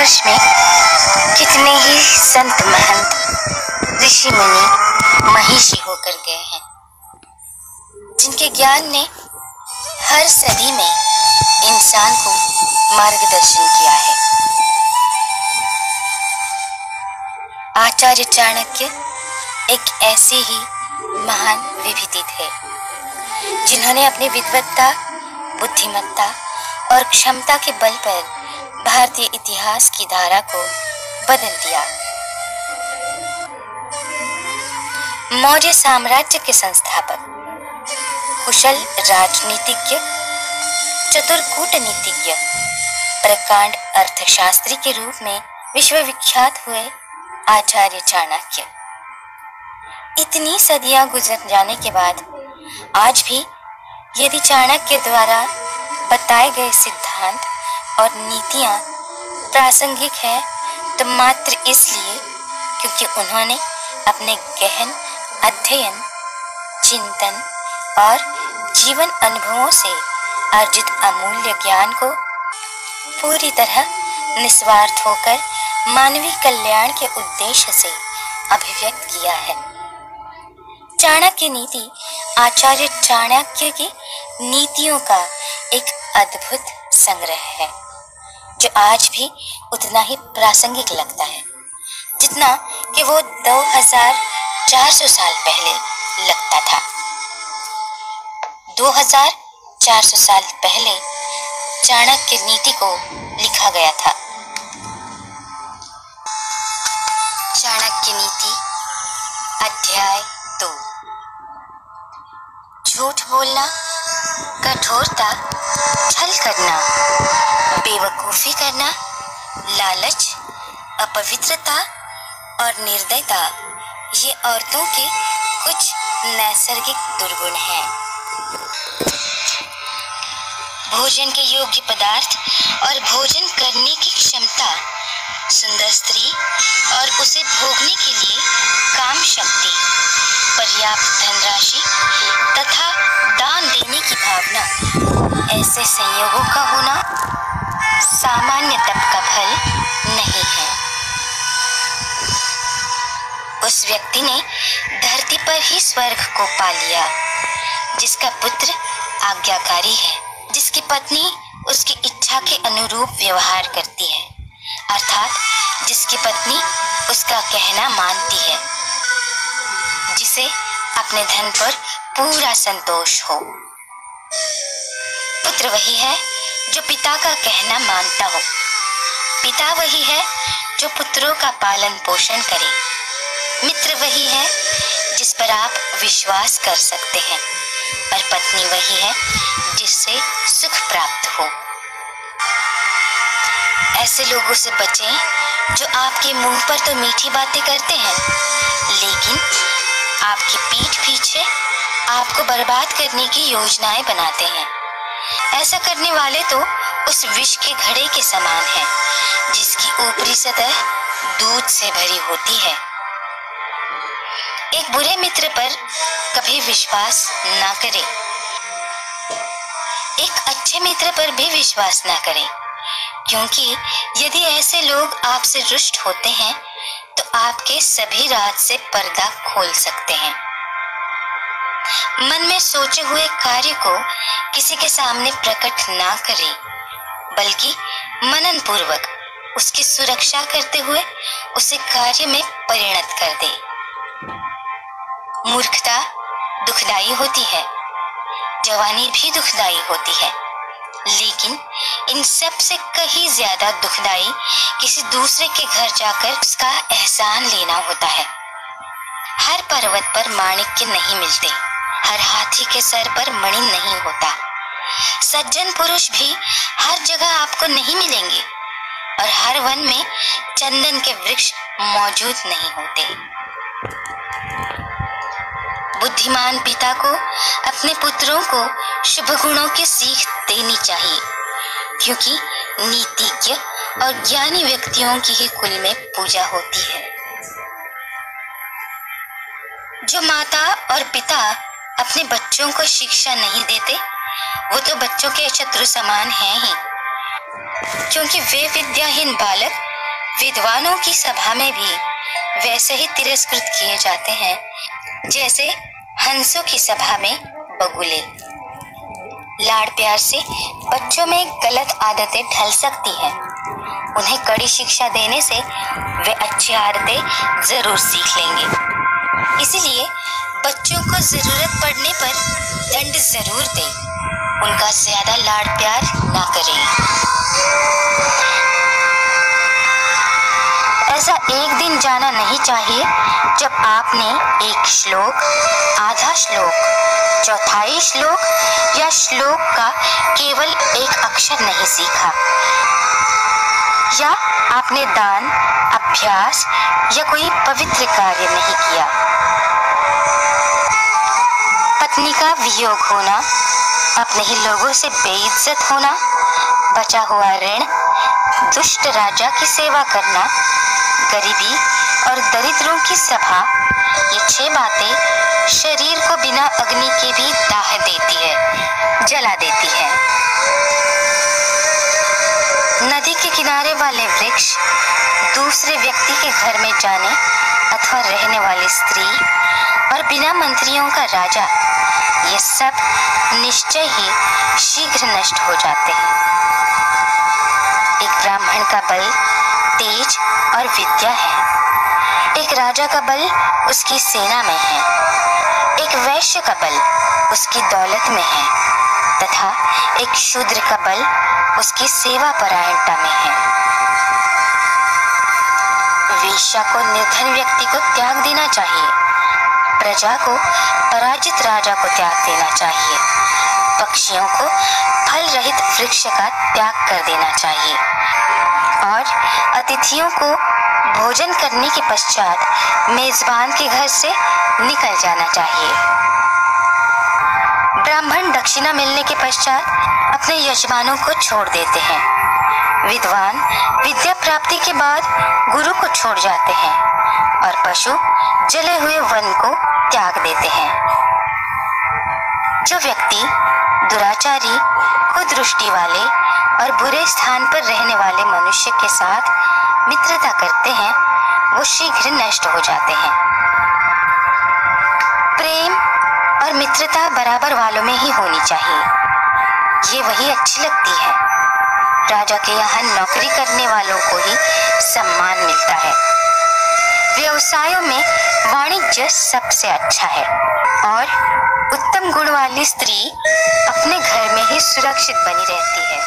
भारतवर्ष में कितने ही संत महंत ऋषि मुनि महिषी होकर गए हैं, जिनके ज्ञान ने हर सदी में इंसान को मार्गदर्शन किया है। आचार्य चाणक्य एक ऐसे ही महान विभूति थे, जिन्होंने अपनी विद्वत्ता, बुद्धिमत्ता और क्षमता के बल पर भारतीय इतिहास की धारा को बदल दिया। मौर्य साम्राज्य के संस्थापक, कुशल राजनीतिज्ञ, चतुर कूटनीतिज्ञ, प्रकांड अर्थशास्त्री के रूप में विश्वविख्यात हुए आचार्य चाणक्य। इतनी सदियां गुजर जाने के बाद आज भी यदि चाणक्य द्वारा बताए गए सिद्धांत और नीतियां प्रासंगिक है तो मात्र इसलिए क्योंकि उन्होंने अपने गहन अध्ययन, चिंतन और जीवन अनुभवों से अर्जित अमूल्य ज्ञान को पूरी तरह निस्वार्थ होकर मानवीय कल्याण के उद्देश्य से अभिव्यक्त किया है। चाणक्य नीति आचार्य चाणक्य की नीतियों का एक अद्भुत संग्रह है, जो आज भी उतना ही प्रासंगिक लगता है जितना कि वो 2400 साल पहले लगता था। 2400 साल पहले चाणक्य नीति को लिखा गया था। चाणक्य नीति अध्याय 2। झूठ बोलना, कठोरता, छल करना, बेवकूफी करना, लालच, अपवित्रता और निर्दयता ये औरतों के कुछ नैसर्गिक दुर्गुण हैं। भोजन के योग्य पदार्थ और भोजन करने की क्षमता, सुंदर स्त्री और उसे भोगने के लिए काम शक्ति, पर्याप्त धनराशि तथा दान देने की भावना, ऐसे संयोगों का होना सामान्य तप का फल नहीं है। उस व्यक्ति ने धरती पर ही स्वर्ग को पा लिया, जिसका पुत्र आज्ञाकारी है, जिसकी पत्नी उसकी इच्छा के अनुरूप व्यवहार करती है, अर्थात जिसकी पत्नी उसका कहना मानती है, जिसे अपने धन पर पूरा संतोष हो। पुत्र वही है जो पिता का कहना मानता हो। पिता वही है जो पुत्रों का पालन पोषण करे। मित्र वही है जिस पर आप विश्वास कर सकते हैं, और पत्नी वही है जिससे सुख प्राप्त हो। ऐसे लोगों से बचें जो आपके मुंह पर तो मीठी बातें करते हैं, लेकिन आपकी पीठ पीछे आपको बर्बाद करने की योजनाएं बनाते हैं। ऐसा करने वाले तो उस विष के घड़े के समान हैं, जिसकी ऊपरी सतह दूध से भरी होती है। एक बुरे मित्र पर कभी विश्वास ना करें। एक अच्छे मित्र पर भी विश्वास ना करें, क्योंकि यदि ऐसे लोग आपसे रुष्ट होते हैं तो आपके सभी राज से पर्दा खोल सकते हैं। मन में सोचे हुए कार्य को किसी के सामने प्रकट ना करें, बल्कि मनन पूर्वक उसकी सुरक्षा करते हुए उसे कार्य में परिणत कर दे। मूर्खता दुखदाई होती है, जवानी भी दुखदाई होती है, लेकिन इन सब से कहीं ज्यादा दुखदाई किसी दूसरे के घर जाकर उसका एहसान लेना होता है। हर पर्वत पर माणिक्य नहीं मिलते, हर हाथी के सर पर मणि नहीं होता। सज्जन पुरुष भी हर जगह आपको नहीं मिलेंगे, और हर वन में चंदन के वृक्ष मौजूद नहीं होते। बुद्धिमान पिता को अपने पुत्रों को शुभ गुणों की सीख देनी चाहिए, क्योंकि नीतिज्ञ और ज्ञानी व्यक्तियों की ही कुल में पूजा होती है। जो माता और पिता अपने बच्चों को शिक्षा नहीं देते, वो तो बच्चों के शत्रु समान हैं ही, क्योंकि वे विद्याहीन बालक विद्वानों की सभा में भी वैसे ही तिरस्कृत किए जाते हैं जैसे हंसों की सभा में बगुले। लाड़ प्यार से बच्चों में गलत आदतें ढल सकती हैं। उन्हें कड़ी शिक्षा देने से वे अच्छी आदतें जरूर सीख लेंगे। इसलिए बच्चों को जरूरत पड़ने पर दंड जरूर दें, उनका ज्यादा लाड़ प्यार ना करें। ऐसा एक दिन जाना नहीं चाहिए जब आपने एक श्लोक, आधा श्लोक, चौथाई श्लोक या श्लोक का केवल एक अक्षर नहीं सीखा, या आपने दान, अभ्यास या कोई पवित्र कार्य नहीं किया। पत्नी का वियोग होना, अपने ही लोगों से बेइज्जत होना, बचा हुआ ऋण, दुष्ट राजा की सेवा करना, गरीबी और दरिद्रों की सभा, ये 6 बातें शरीर को बिना अग्नि के भी दाह देती है, जला देती है। नदी के किनारे वाले वृक्ष, दूसरे व्यक्ति के घर में जाने अथवा रहने वाली स्त्री और बिना मंत्रियों का राजा, ये सब निश्चय ही शीघ्र नष्ट हो जाते हैं। एक ब्राह्मण का बल तेज और विद्या है, एक राजा का बल उसकी सेना में है, एक वैश्य का बल उसकी दौलत में है तथा एक शूद्र का बल उसकी सेवा परायणता में है। वेश्या को निर्धन व्यक्ति को त्याग देना चाहिए, प्रजा को पराजित राजा को त्याग देना चाहिए, पक्षियों को फल रहित वृक्ष का त्याग कर देना चाहिए और अतिथियों को भोजन करने के पश्चात मेजबान के घर से निकल जाना चाहिए। ब्राह्मण दक्षिणा मिलने के पश्चात अपने यजमानों को छोड़ देते हैं। विद्वान विद्या प्राप्ति के बाद गुरु को छोड़ जाते हैं और पशु जले हुए वन को त्याग देते हैं। जो व्यक्ति दुराचारी, कुदृष्टि वाले और बुरे स्थान पर रहने वाले मनुष्य के साथ मित्रता करते हैं, वो शीघ्र नष्ट हो जाते हैं। प्रेम और मित्रता बराबर वालों में ही होनी चाहिए, ये वही अच्छी लगती है। राजा के यहाँ नौकरी करने वालों को ही सम्मान मिलता है। व्यवसायों में वाणिज्य सबसे अच्छा है और उत्तम गुण वाली स्त्री अपने घर में ही सुरक्षित बनी रहती है।